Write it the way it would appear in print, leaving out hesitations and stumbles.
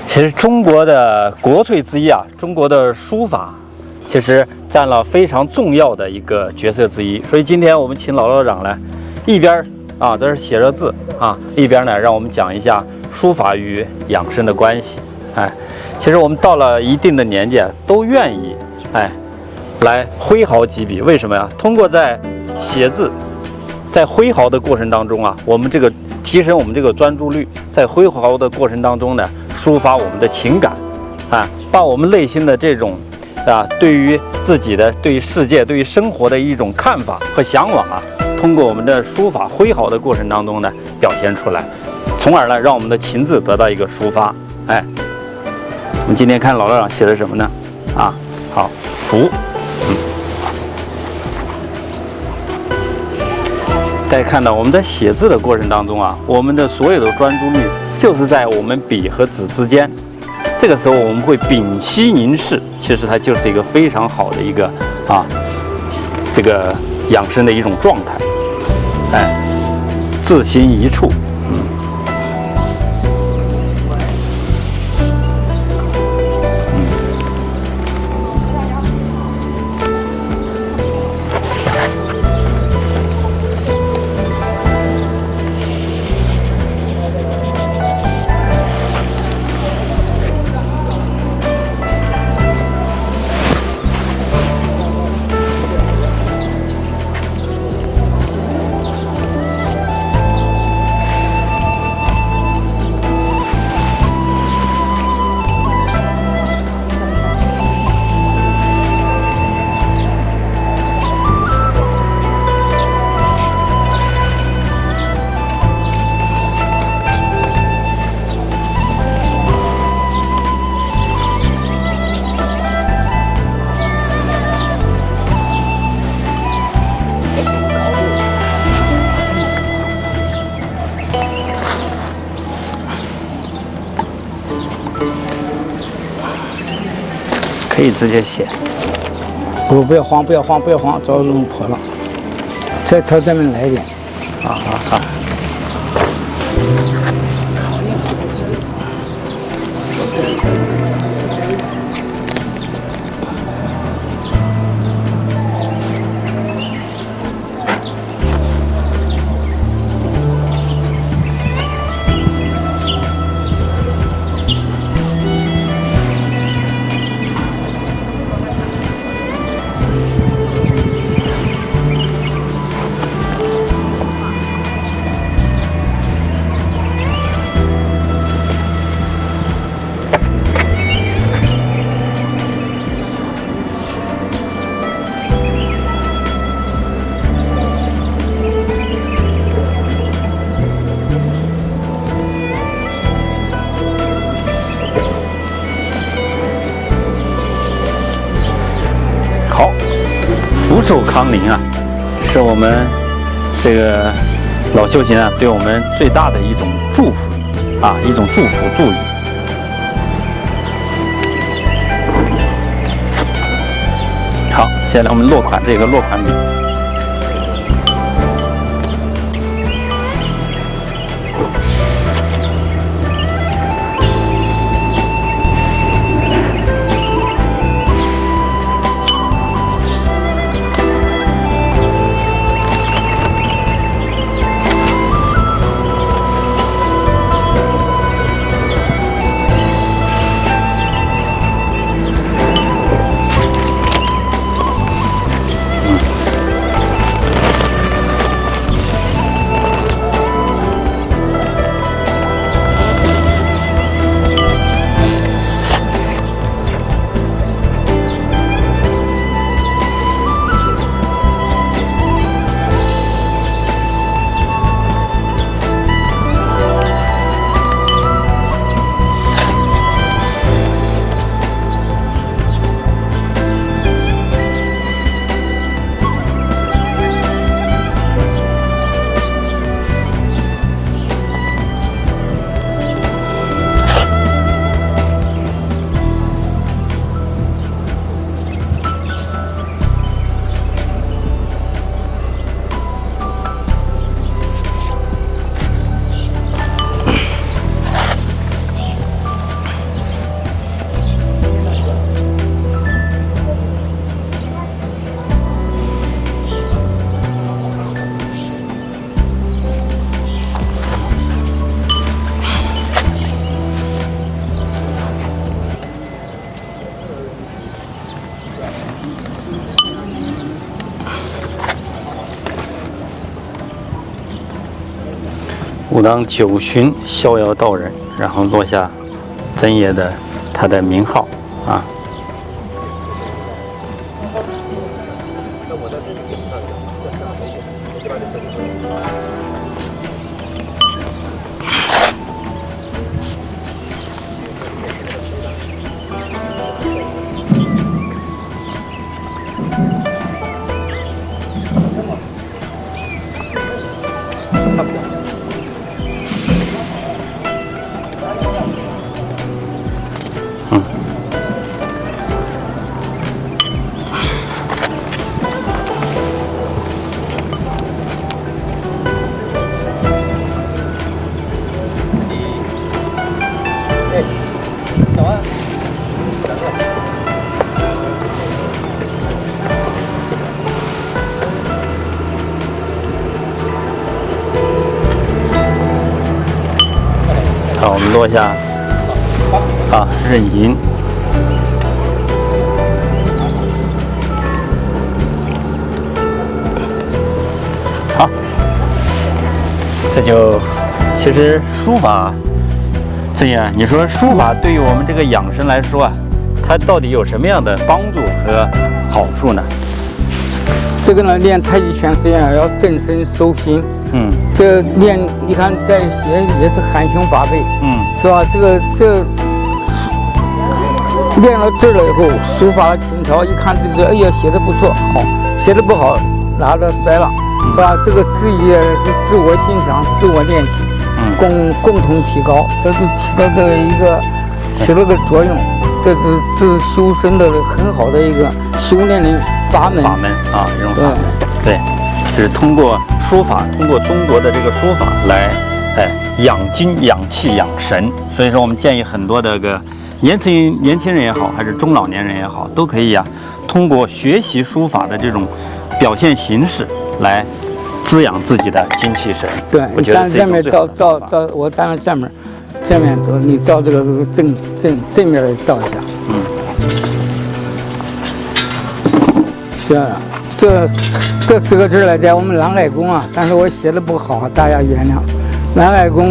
其实中国的国粹之一啊，中国的书法其实占了非常重要的一个角色之一。所以今天我们请老道长来，一边在这写着字啊，一边呢让我们讲一下书法与养生的关系。其实我们到了一定的年纪，都愿意来挥毫几笔。为什么呀？通过在写字，在挥毫的过程当中啊，我们这个提升我们这个专注力，在挥毫的过程当中呢，抒发我们的情感，把我们内心的这种对于自己的、对于世界、对于生活的一种看法和向往啊，通过我们的书法挥毫的过程当中呢，表现出来，从而呢，让我们的情志得到一个抒发。我们今天看老道长写的什么呢？好，福。大家看到我们在写字的过程当中啊，我们的所有的专注力就是在我们笔和纸之间。这个时候我们会屏息凝视，其实它就是一个非常好的一个这个养生的一种状态。自心一处。可以直接写，不要慌，早弄破了。再朝这边来一点。好。福寿康宁啊，是我们这个老修行啊对我们最大的一种祝福一种祝福祝语。好，接下来我们落款，这个落款笔。武当九旬逍遥道人，然后落下真爷的他的名号啊。好，我们落下壬寅。好，这就其实书法，这样你说书法对于我们这个养生来说啊，它到底有什么样的帮助和好处呢？这个呢，练太极拳实际上要正身收心。这练你看在写也是含胸拔背。是吧？这练了字了以后，书法的情操，一看这个，哎呀，写的不错，好；写的不好，拿着摔了，是吧？这个字也是自我欣赏、自我练习，共同提高，这是起到这个起了个作用。这是修身的很好的一个修炼的法门。这种法门，对，就是通过书法，通过中国的这个书法来，养精、养气、养神。所以说，我们建议很多的年轻人也好，还是中老年人也好，都可以通过学习书法的这种表现形式来滋养自己的精气神。对，我觉得这面照，我站在正面走，你照这个正面来照一下。这4个字来在我们郎爱公啊，但是我写的不好，大家原谅。郎爱公